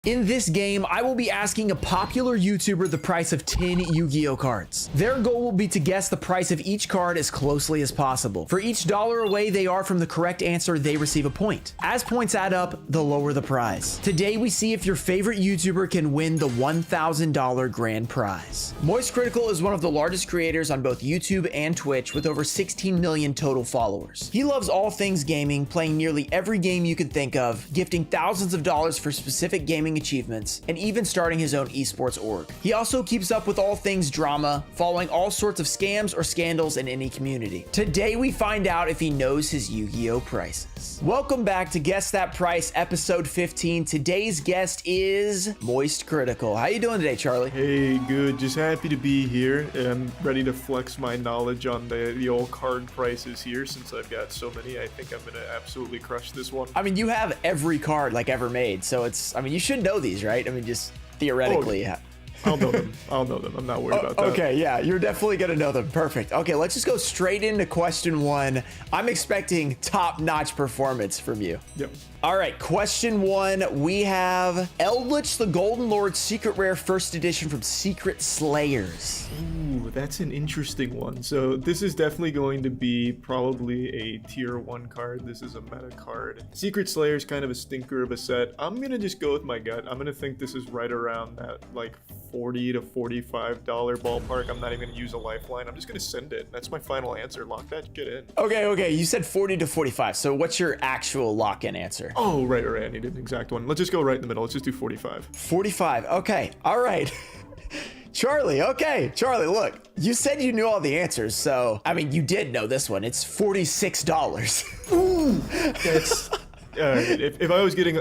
In this game, I will be asking a popular YouTuber the price of 10 Yu-Gi-Oh cards. Their goal will be to guess the price of each card as closely as possible. For each dollar away they are from the correct answer, they receive a point. As points add up, the lower the prize. Today, we see if your favorite YouTuber can win the $1,000 grand prize. Moist Critical is one of the largest creators on both YouTube and Twitch with over 16 million total followers. He loves all things gaming, playing nearly every game you can think of, gifting thousands of dollars for specific gaming achievements, and even starting his own esports org. He also keeps up with all things drama, following all sorts of scams or scandals in any community. Today we find out if he knows his Yu-Gi-Oh prices. Welcome back to Guess That Price, episode 15. Today's guest is Moist Critical. How you doing today, Charlie? Hey, good. Just happy to be here and ready to flex my knowledge on the old card prices here since I've got so many. I think I'm gonna absolutely crush this one. I mean, you have every card like ever made, so it's, I mean, you should know these, right? I mean, just theoretically. Oh, I'll know them. I'll know them. I'm not worried about that. Okay, yeah, you're definitely gonna know them. Perfect. Okay, let's just go straight into question one. I'm expecting top-notch performance from you. Yep. All right, question one. We have Eldritch the Golden Lord Secret Rare First Edition from Secret Slayers. Ooh, that's an interesting one. So this is definitely going to be probably a tier 1 card. This is a meta card. Secret Slayer's kind of a stinker of a set. I'm gonna just go with my gut. I'm gonna think this is right around that like $40 to $45 ballpark. I'm not even gonna use a lifeline. I'm just gonna send it. That's my final answer. Lock that shit in. Okay, you said 40 to 45. So what's your actual lock-in answer? Oh, right. I needed an exact one. Let's just go right in the middle. Let's just do 45. 45. Okay. All right. Charlie, okay. Charlie, look, you said you knew all the answers, so, I mean, you did know this one. It's $46. Ooh, that's, if I was getting,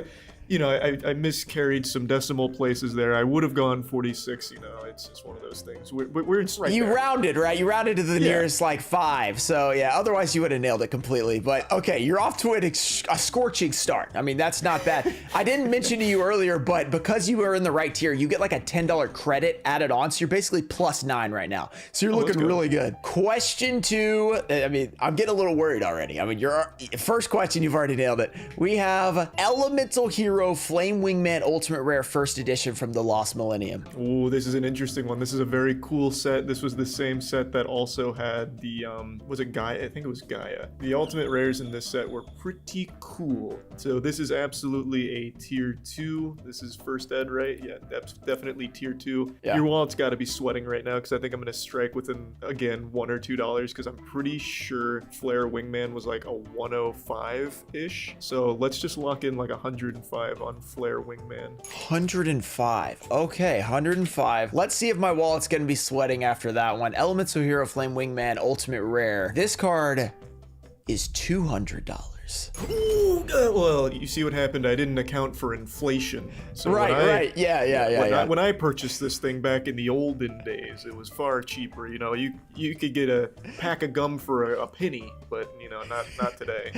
you know, I miscarried some decimal places there. I would have gone 46, you know, it's just one of those things. We're right You there. rounded, right? You rounded to the nearest, like, 5. So, yeah, otherwise you would have nailed it completely. But, okay, you're off to a scorching start. I mean, that's not bad. I didn't mention to you earlier, but because you were in the right tier, you get, like, a $10 credit added on. So, you're basically +9 right now. So, you're looking really good. Question 2. I mean, I'm getting a little worried already. I mean, your first question, you've already nailed it. We have Elemental Hero Flame Wingman Ultimate Rare First Edition from the Lost Millennium. Ooh, this is an interesting one. This is a very cool set. This was the same set that also had the, was it Gaia? I think it was Gaia. The ultimate rares in this set were pretty cool. So this is absolutely a tier 2. This is first ed, right? Yeah, that's definitely tier 2. Yeah. Your wallet's got to be sweating right now because I think I'm going to strike within, again, $1 or $2 because I'm pretty sure Flare Wingman was like a 105-ish. So let's just lock in like 105 on Flare Wingman. 105. Okay, 105. Let's see if my wallet's gonna be sweating after that one. Elemental Hero Flame Wingman Ultimate Rare. This card is $200. Ooh, well, you see what happened? I didn't account for inflation. So right. Yeah. When I purchased this thing back in the olden days, it was far cheaper. You know, you could get a pack of gum for a penny, but you know, not today.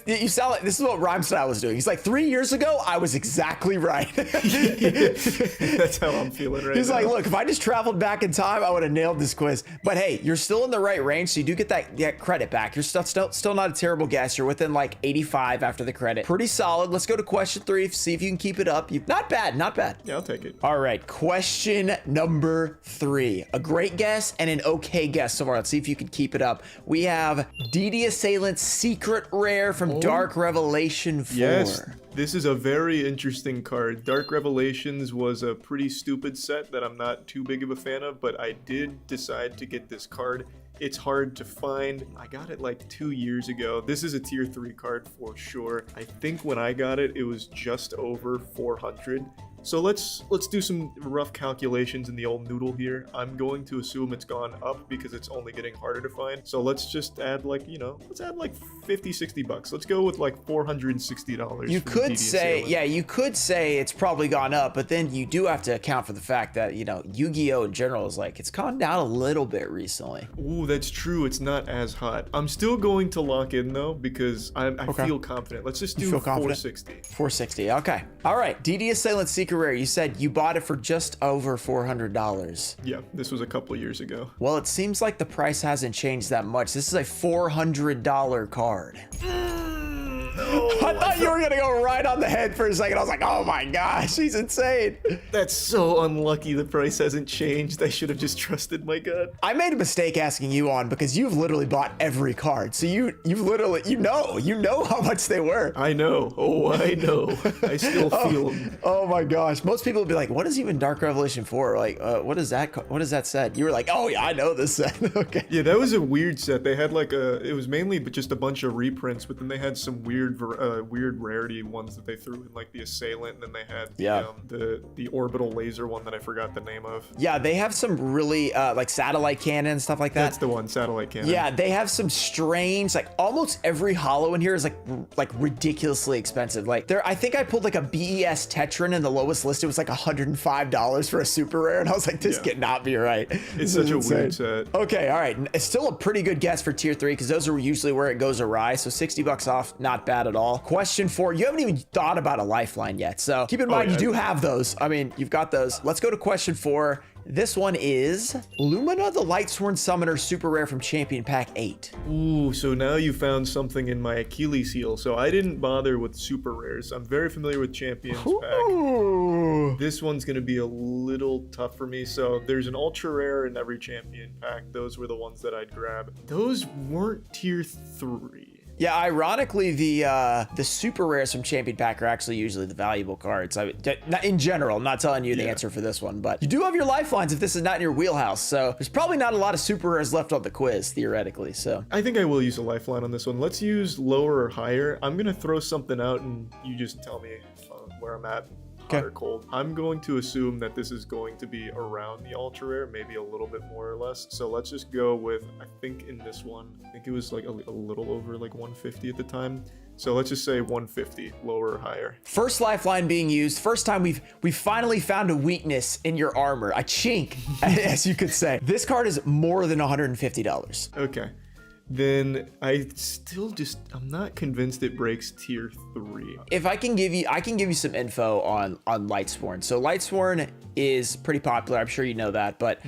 You sound like this is what Rhyme Style was doing. He's like, 3 years ago, I was exactly right. That's how I'm feeling right now. He's like, look, if I just traveled back in time, I would have nailed this quiz. But hey, you're still in the right range, so you do get that credit back. You're still not a terrible guess. You're within like 85 after the credit. Pretty solid. Let's go to question 3. See if you can keep it up. Not bad. Yeah, I'll take it. All right, question number 3. A great guess and an okay guess so far. Let's see if you can keep it up. We have DD Assailant Secret Rare from Dark Revelation 4. Yes. This is a very interesting card. Dark Revelations was a pretty stupid set that I'm not too big of a fan of, but I did decide to get this card. It's hard to find. I got it like 2 years ago. This is a tier 3 card for sure. I think when I got it, it was just over 400. So let's do some rough calculations in the old noodle here. I'm going to assume it's gone up because it's only getting harder to find. So let's just add like, you know, let's add like 50, 60 bucks. Let's go with like $460. You could say, yeah, you could say it's probably gone up, but then you do have to account for the fact that, you know, Yu-Gi-Oh in general is like, it's gone down a little bit recently. Ooh, that's true. It's not as hot. I'm still going to lock in though, because I feel confident. Let's just do 460. 460. Okay. All right. DD Assailant Secret Rare. You said you bought it for just over $400. Yeah, this was a couple of years ago. Well, it seems like the price hasn't changed that much. This is a $400 card. I thought you were gonna go right on the head for a second. I was like, oh my gosh, he's insane. That's so unlucky the price hasn't changed. I should have just trusted my gut. I made a mistake asking you on because you've literally bought every card. So you've literally, you know how much they were. I know. Oh, I know. I still feel them. Oh my gosh. Most people would be like, what is even Dark Revelation for? Like, what is that set? You were like, oh yeah, I know this set. Okay. Yeah, that was a weird set. They had like it was mainly just a bunch of reprints, but then they had some weird rarity ones that they threw in, like the Assailant, and then they had the orbital laser one that I forgot the name of. Yeah, they have some really like satellite cannon and stuff like that. That's the one, satellite cannon. Yeah, they have some strange, like almost every holo in here is like ridiculously expensive. Like I think I pulled like a BES Tetran and the lowest listed was like $105 for a super rare, and I was like, this cannot be right. It's such a weird set. Okay, all right. It's still a pretty good guess for tier 3 because those are usually where it goes awry. So $60 off, not bad at all. Question 4, you haven't even thought about a lifeline yet. So keep in mind, you do have those. I mean, you've got those. Let's go to question 4. This one is Lumina the Lightsworn Summoner super rare from Champion Pack 8. Ooh, so now you found something in my Achilles heel. So I didn't bother with super rares. I'm very familiar with Champions Pack. This one's going to be a little tough for me. So there's an ultra rare in every Champion Pack. Those were the ones that I'd grab. Those weren't tier 3. Yeah, ironically, the super rares from Champion Pack are actually usually the valuable cards. In general, I'm not telling you the answer for this one, but you do have your lifelines if this is not in your wheelhouse. So there's probably not a lot of super rares left on the quiz, theoretically. So I think I will use a lifeline on this one. Let's use lower or higher. I'm gonna throw something out, and you just tell me where I'm at. Hot or cold. I'm going to assume that this is going to be around the ultra rare, maybe a little bit more or less. So let's just go with, I think in this one, I think it was like a little over like 150 at the time. So let's just say 150, lower or higher. First lifeline being used. First time we've finally found a weakness in your armor, a chink, as you could say. This card is more than $150. Okay. Then I'm not convinced it breaks tier 3. If I can give you some info on Lightsworn. So Lightsworn is pretty popular. I'm sure you know that, but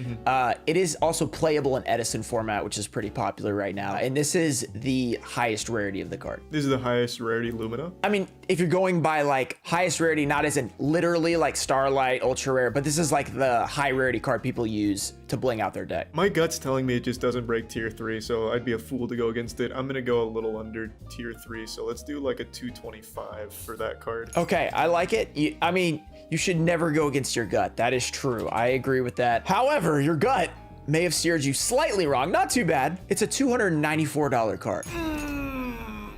it is also playable in Edison format, which is pretty popular right now. And this is the highest rarity of the card. This is the highest rarity Lumina? I mean, if you're going by like highest rarity, not as in literally like Starlight, ultra rare, but this is like the high rarity card people use to bling out their deck. My gut's telling me it just doesn't break tier 3, so I'd be a fool to go against it. I'm gonna go a little under tier 3, so let's do like a 225 for that card. Okay, I like it. I mean, you should never go against your gut. That is true. I agree with that. However, your gut may have steered you slightly wrong. Not too bad. It's a $294 card.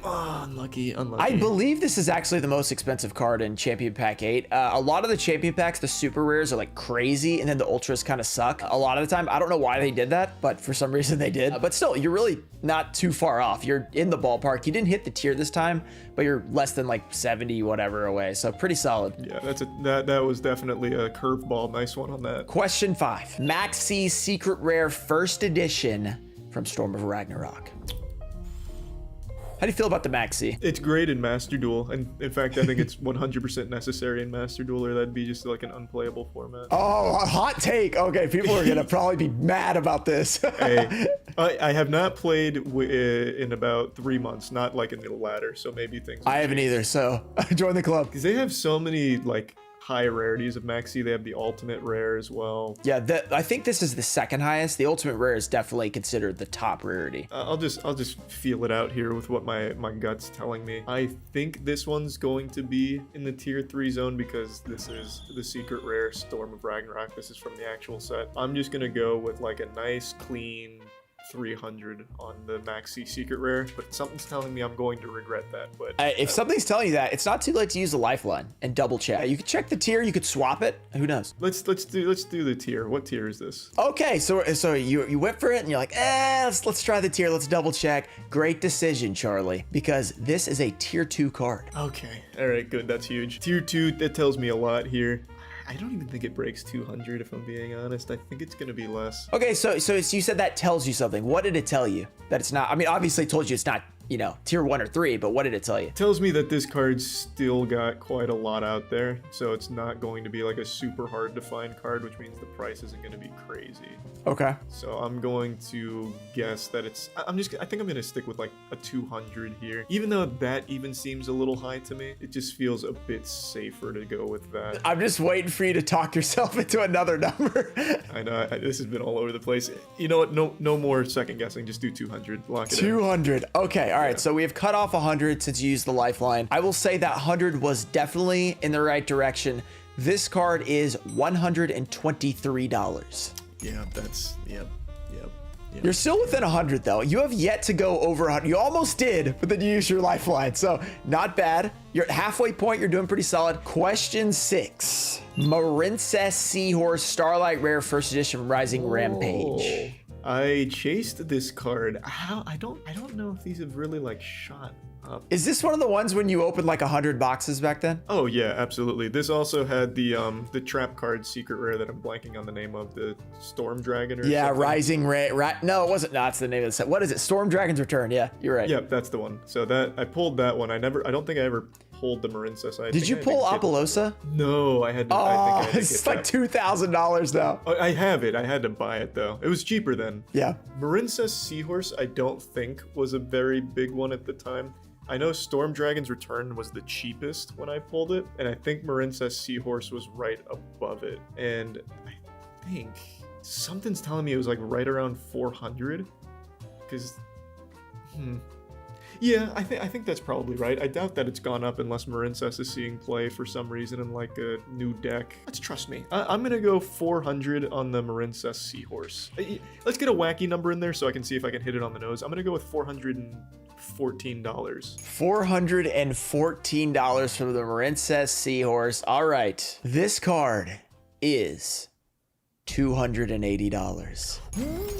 Oh, unlucky. I believe this is actually the most expensive card in Champion Pack 8. A lot of the Champion Packs, the super rares are like crazy, and then the ultras kind of suck. A lot of the time, I don't know why they did that, but for some reason they did. But still, you're really not too far off. You're in the ballpark. You didn't hit the tier this time, but you're less than like 70 whatever away. So pretty solid. Yeah, that was definitely a curveball. Nice one on that. Question 5. Maxi Secret Rare First Edition from Storm of Ragnarok. How do you feel about the Maxi? It's great in Master Duel, and in fact, I think it's 100% necessary in Master Duel, or that'd be just like an unplayable format. Oh, a hot take. Okay, people are gonna probably be mad about this. Hey, I have not played in about 3 months, not like in the ladder, so maybe things. I haven't either, so join the club. Because they have so many like high rarities of Maxi. They have the ultimate rare as well. Yeah, I think this is the second highest. The ultimate rare is definitely considered the top rarity. I'll just feel it out here with what my gut's telling me. I think this one's going to be in the tier 3 zone because this is the secret rare Storm of Ragnarok. This is from the actual set. I'm just gonna go with like a nice clean 300 on the Maxi secret rare, but something's telling me I'm going to regret that. But if something's telling you that, it's not too late to use the lifeline and double check. You could check the tier, you could swap it. Who knows? Let's do the tier. What tier is this? Okay, so you went for it and you're like, let's try the tier. Let's double check. Great decision, Charlie, because this is a tier 2 card. Okay, all right, good. That's huge. Tier 2. That tells me a lot here. I don't even think it breaks 200 if I'm being honest. I think it's gonna be less. Okay, so you said that tells you something. What did it tell you? That it's not, I mean, obviously it told you it's not you know, tier 1 or 3, but what did it tell you? Tells me that this card's still got quite a lot out there, so it's not going to be like a super hard to find card, which means the price isn't going to be crazy. Okay. So I'm going to guess that I think I'm going to stick with like a 200 here. Even though that even seems a little high to me, it just feels a bit safer to go with that. I'm just waiting for you to talk yourself into another number. I know, this has been all over the place. You know what? No more second guessing. Just do 200. Lock it in. 200. Okay, all right. Yeah. So we have cut off 100 since you used the lifeline. I will say that 100 was definitely in the right direction. This card is $123. Yeah, that's, yep. You're still within 100 though. You have yet to go over 100. You almost did, but then you used your lifeline. So not bad. You're at halfway point. You're doing pretty solid. Question 6. Marincess Seahorse Starlight Rare First Edition Rising Rampage. I chased this card. How? I don't know if these have really like shot up. Is this one of the ones when you opened like 100 boxes back then? Oh yeah, absolutely. This also had the trap card secret rare that I'm blanking on the name of, the Storm Dragon or Yeah, something. Rising Rare. No, it wasn't. No, it's the name of the set. What is it? Storm Dragon's Return. Yeah, you're right. Yep, that's the one. So that I pulled that one. I don't think I ever pulled the Marincess. Did you pull Apollosa? No, I had to. Oh, I think I had to it's get like that. $2,000 now. Oh, I have it. I had to buy it though. It was cheaper then. Yeah. Marincess Seahorse, I don't think was a very big one at the time. I know Storm Dragon's Return was the cheapest when I pulled it, and I think Marincess Seahorse was right above it. And I think something's telling me it was like right around 400. Because, yeah, I think that's probably right. I doubt that it's gone up unless Marincess is seeing play for some reason in like a new deck. Let's trust me. I'm gonna go 400 on the Marincess Seahorse. Let's get a wacky number in there so I can see if I can hit it on the nose. I'm gonna go with $414. $414 for the Marincess Seahorse. All right. This card is $280.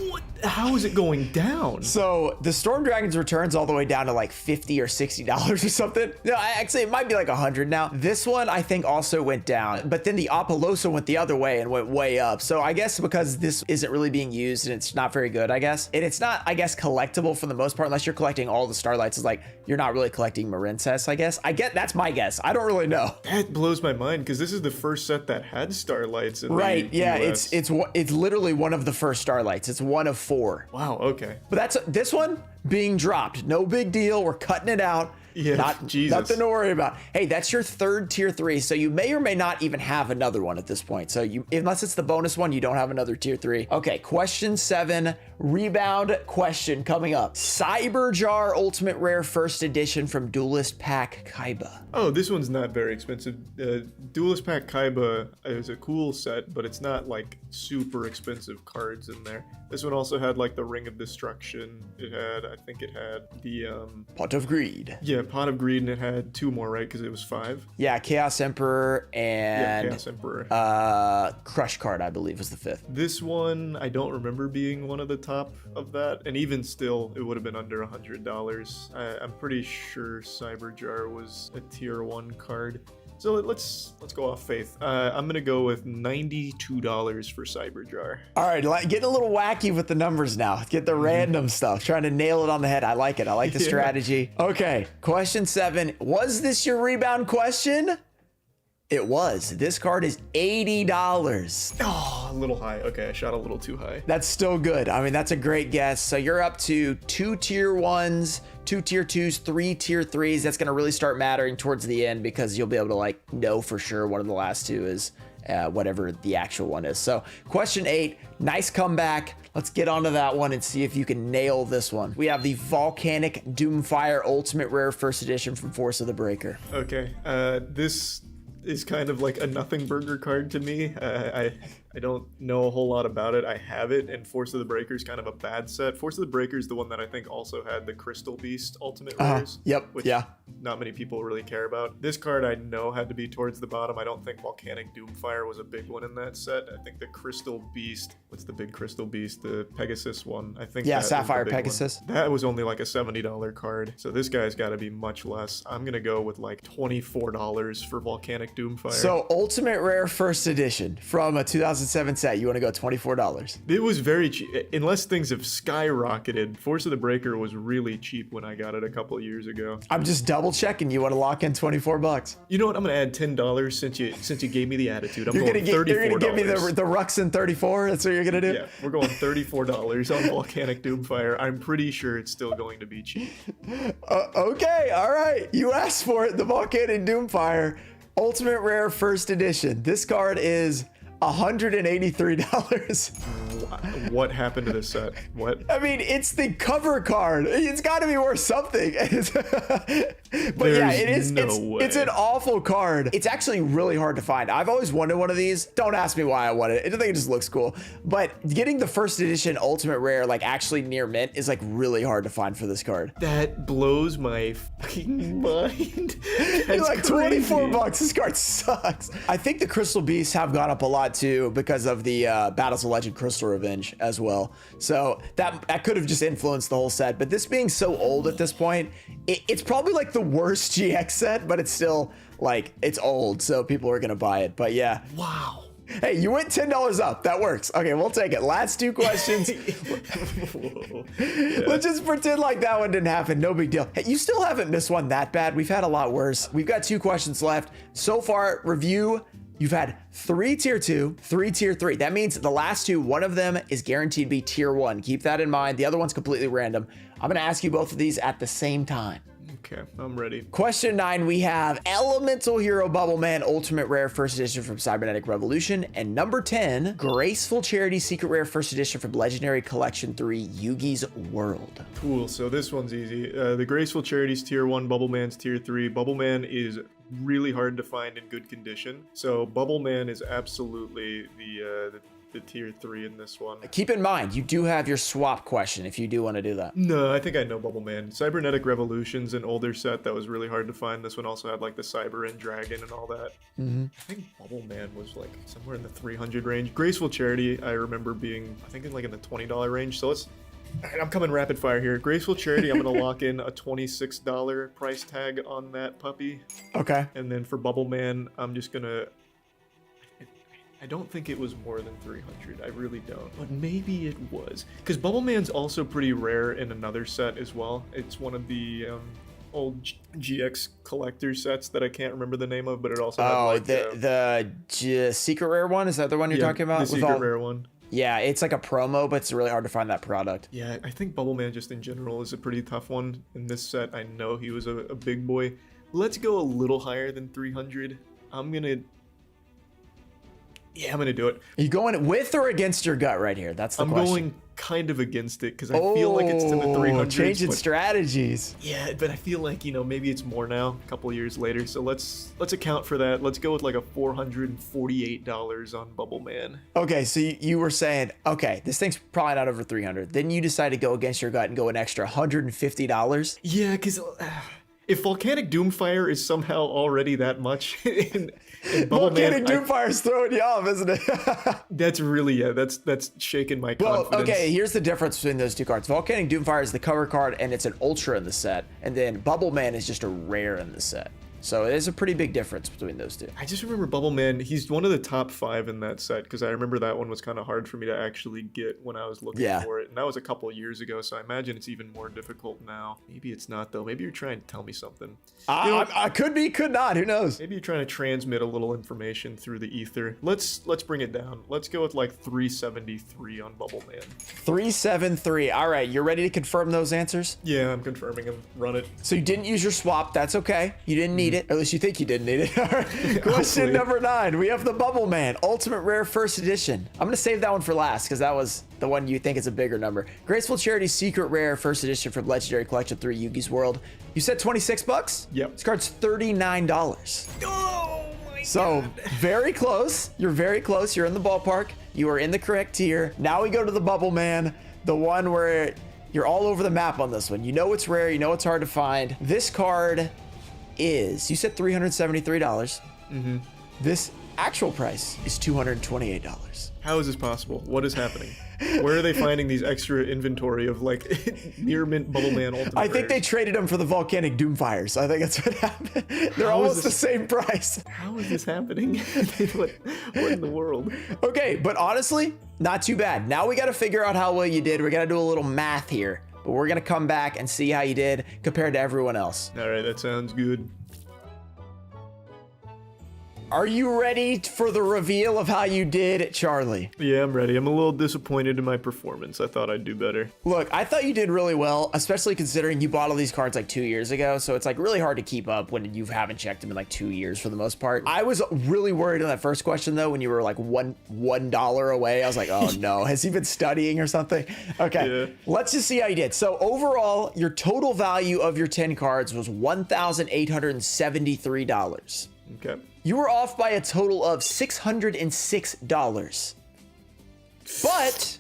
What? How is it going down? So the Storm Dragon's returns all the way down to like $50 or $60 or something. No, actually it might be like 100 now. This one I think also went down, but then the Apollosa went the other way and went way up. So I guess because this isn't really being used and it's not very good, I guess. And it's not, I guess, collectible for the most part, unless you're collecting all the Starlights. It's like, you're not really collecting Marincess, I guess. That's my guess. I don't really know. That blows my mind because this is the first set that had Starlights in Right, the yeah, US. it's literally one of the first Starlights. It's one of 4. Wow, okay. But that's this one being dropped. No big deal. We're cutting it out. Yeah, Jesus. Nothing to worry about. Hey, that's your third tier 3. So you may or may not even have another one at this point. So unless it's the bonus one, you don't have another tier 3. Okay, question 7, rebound question coming up. Cyberjar Ultimate Rare First Edition from Duelist Pack Kaiba. Oh, this one's not very expensive. Duelist Pack Kaiba is a cool set, but it's not like super expensive cards in there. This one also had like the Ring of Destruction. I think it had the Pot of Greed. Yeah, Pot of Greed, and it had 2 more, right? Because it was 5. Yeah, Chaos Emperor and Chaos Emperor. Crush Card, I believe, was the 5th. This one, I don't remember being one of the top of that, and even still, it would have been under $100. I'm pretty sure Cyberjar was a tier 1 card. So let's go off faith. I'm gonna go with $92 for Cyberjar. All right, getting a little wacky with the numbers now. Get the random stuff, trying to nail it on the head. I like it. I like the strategy. Okay, question 7. Was this your rebound question? It was. This card is $80. Oh, a little high. Okay, I shot a little too high. That's still good. I mean, that's a great guess. So you're up to 2 tier 1s, 2 tier 2s, 3 tier 3s. That's going to really start mattering towards the end because you'll be able to like know for sure one of the last 2 is whatever the actual one is. So question 8, nice comeback. Let's get onto that one and see if you can nail this one. We have the Volcanic Doomfire Ultimate Rare First Edition from Force of the Breaker. Okay, this is kind of like a nothing burger card to me. I don't know a whole lot about it. I have it, and Force of the Breaker is kind of a bad set. Force of the Breaker is the one that I think also had the Crystal Beast Ultimate Rares. Yep, which yeah. Not many people really care about. This card I know had to be towards the bottom. I don't think Volcanic Doomfire was a big one in that set. I think the Crystal Beast, what's the big Crystal Beast? The Pegasus one. I think Yeah, that was the Sapphire big one. Pegasus. That was only like a $70 card. So this guy's got to be much less. I'm going to go with like $24 for Volcanic Volcanic Doomfire. So Ultimate Rare First Edition from a 2007 set. You want to go $24? It was very cheap. Unless things have skyrocketed, Force of the Breaker was really cheap when I got it a couple of years ago. I'm just double checking. You want to lock in $24? You know what? I'm gonna add $10 since you gave me the attitude. I'm going $34. You're gonna give me the Ruxin 34. That's what you're gonna do. Yeah, we're going $34 on Volcanic Doomfire. I'm pretty sure it's still going to be cheap. Okay, all right. You asked for it. The Volcanic Doomfire Ultimate Rare First Edition. This card is $183. What happened to this set? What? I mean, it's the cover card. It's got to be worth something. But yeah, it is. It's an awful card. It's actually really hard to find. I've always wanted one of these. Don't ask me why I wanted it. I think it just looks cool. But getting the first edition Ultimate Rare, like actually near mint, is like really hard to find for this card. That blows my fucking mind. You're like $24. This card sucks. I think the Crystal Beasts have gone up a lot too because of the Battles of Legend Crystal Revenge as well. So that could have just influenced the whole set. But this being so old at this point, it's probably like the worst GX set, but it's still like, it's old, so people are gonna buy it. But yeah. Wow. Hey, you went $10 up. That works. Okay, we'll take it. Last two questions. Yeah. Let's just pretend like that one didn't happen. No big deal. Hey, you still haven't missed one that bad. We've had a lot worse. We've got 2 questions left. So far, review, you've had 3 tier 2, 3 tier 3. That means the last 2, one of them is guaranteed to be tier 1. Keep that in mind. The other one's completely random. I'm gonna ask you both of these at the same time. Okay, I'm ready. Question 9, we have Elemental Hero Bubble Man Ultimate Rare First Edition from Cybernetic Revolution. And number 10, Graceful Charity Secret Rare First Edition from Legendary Collection 3, Yugi's World. Cool, so this one's easy. The Graceful Charity's tier 1, Bubble Man's tier 3. Bubble Man is really hard to find in good condition. So Bubble Man is absolutely the tier 3 in this one. Keep in mind, you do have your swap question if you do want to do that. No, I think I know Bubble Man. Cybernetic Revolution's an older set that was really hard to find. This one also had like the Cyber and Dragon and all that. I think Bubble Man was like somewhere in the 300 range. Graceful Charity, I remember being, I think like in the $20 range. So let's, all right, I'm coming rapid fire here. Graceful Charity, I'm gonna lock in a $26 price tag on that puppy. Okay. And then for Bubble Man, I'm just gonna, I don't think it was more than 300. I really don't. But maybe it was. Because Bubble Man's also pretty rare in another set as well. It's one of the old GX collector sets that I can't remember the name of, but it also had like... the secret rare one? Is that the one you're talking about? The secret rare one. Yeah, it's like a promo, but it's really hard to find that product. Yeah, I think Bubble Man just in general is a pretty tough one. In this set, I know he was a big boy. Let's go a little higher than 300. I'm gonna do it. Are you going with or against your gut right here? That's the question. I'm going kind of against it because I feel like it's in the 300s. Changing strategies. Yeah, but I feel like, you know, maybe it's more now, a couple of years later. So let's account for that. Let's go with like a $448 on Bubble Man. Okay, so you were saying, okay, this thing's probably not over 300. Then you decide to go against your gut and go an extra $150. Yeah, because if Volcanic Doomfire is somehow already that much in Volcanic Doomfire's throwing you off, isn't it? That's really, that's shaking my confidence. Well, okay, here's the difference between those two cards. Volcanic Doomfire is the cover card, and it's an ultra in the set. And then Bubble Man is just a rare in the set. So there's a pretty big difference between those two. I just remember Bubble Man, he's one of the top 5 in that set, because I remember that one was kind of hard for me to actually get when I was looking for it. And that was a couple of years ago, so I imagine it's even more difficult now. Maybe it's not, though. Maybe you're trying to tell me something. I could be, could not. Who knows? Maybe you're trying to transmit a little information through the ether. Let's bring it down. Let's go with like 373 on Bubble Man. 373. All right, you're ready to confirm those answers? Yeah, I'm confirming them. Run it. So you didn't use your swap. That's okay. You didn't need it. Or at least you think you didn't need it. All right. Question number 9. We have the Bubble Man Ultimate Rare First Edition. I'm going to save that one for last because that was the one you think is a bigger number. Graceful Charity Secret Rare First Edition from Legendary Collection 3, Yugi's World. You said $26? Yep. This card's $39. Oh my So very close. You're very close. You're in the ballpark. You are in the correct tier. Now we go to the Bubble Man, the one where you're all over the map on this one. You know it's rare. You know it's hard to find. This card is, you said $373. This actual price is $228. How is this possible? What is happening? Where are they finding these extra inventory of like near mint Bubble Man ultimate I think rares? they traded them for the volcanic Doomfires. I think that's what happened. They're How is almost this- the same price. How is this happening? what in the world? Okay, but honestly, not too bad. Now we got to figure out how well you did. We got to do a little math here. But we're going to come back and see how you did compared to everyone else. All right, that sounds good. Are you ready for the reveal of how you did, Charlie? Yeah, I'm ready. I'm a little disappointed in my performance. I thought I'd do better. Look, I thought you did really well, especially considering you bought all these cards like 2 years ago. So it's like really hard to keep up when you haven't checked them in like 2 years for the most part. I was really worried on that first question though, when you were like $1 away. I was like, oh no, has he been studying or something? Okay, Yeah. Let's just see how you did. So overall, your total value of your 10 cards was $1,873. Okay. You were off by a total of $606. But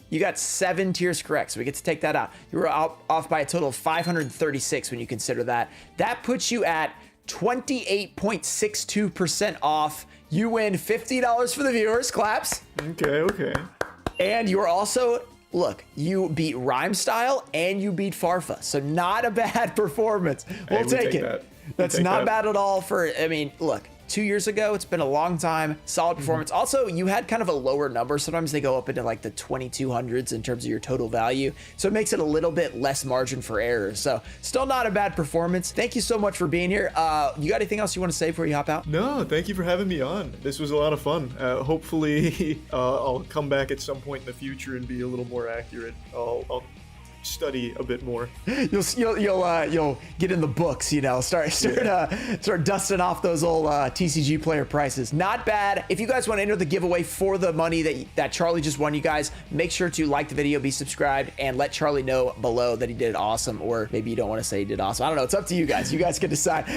you got 7 tiers correct, so we get to take that out. You were off by a total of 536 when you consider that. That puts you at 28.62% off. You win $50 for the viewers. Claps. Okay. And you were also, look, you beat Rhyme Style and you beat Farfa. So not a bad performance. We'll we take take it. that. We That's take not that. bad at all for, I mean, look, 2 years ago, it's been a long time, solid performance. Also, you had kind of a lower number. Sometimes they go up into like the 2200s in terms of your total value. So it makes it a little bit less margin for error. So still not a bad performance. Thank you so much for being here. You got anything else you want to say before you hop out? No, thank you for having me on. This was a lot of fun. Hopefully, I'll come back at some point in the future and be a little more accurate. I'll study a bit more. You'll get in the books, you know, start dusting off those old TCG player prices. Not bad. If you guys want to enter the giveaway for the money that Charlie just won, you guys make sure to like the video, be subscribed, and let Charlie know below that he did awesome, or maybe you don't want to say he did awesome. I don't know. It's up to you guys. You guys can decide.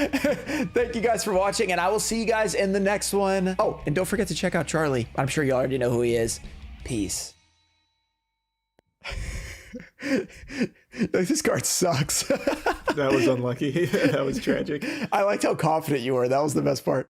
Thank you guys for watching, and I will see you guys in the next one. Oh, and don't forget to check out Charlie. I'm sure you already know who he is. Peace. This card sucks. That was unlucky. That was tragic. I liked how confident you were. That was the best part.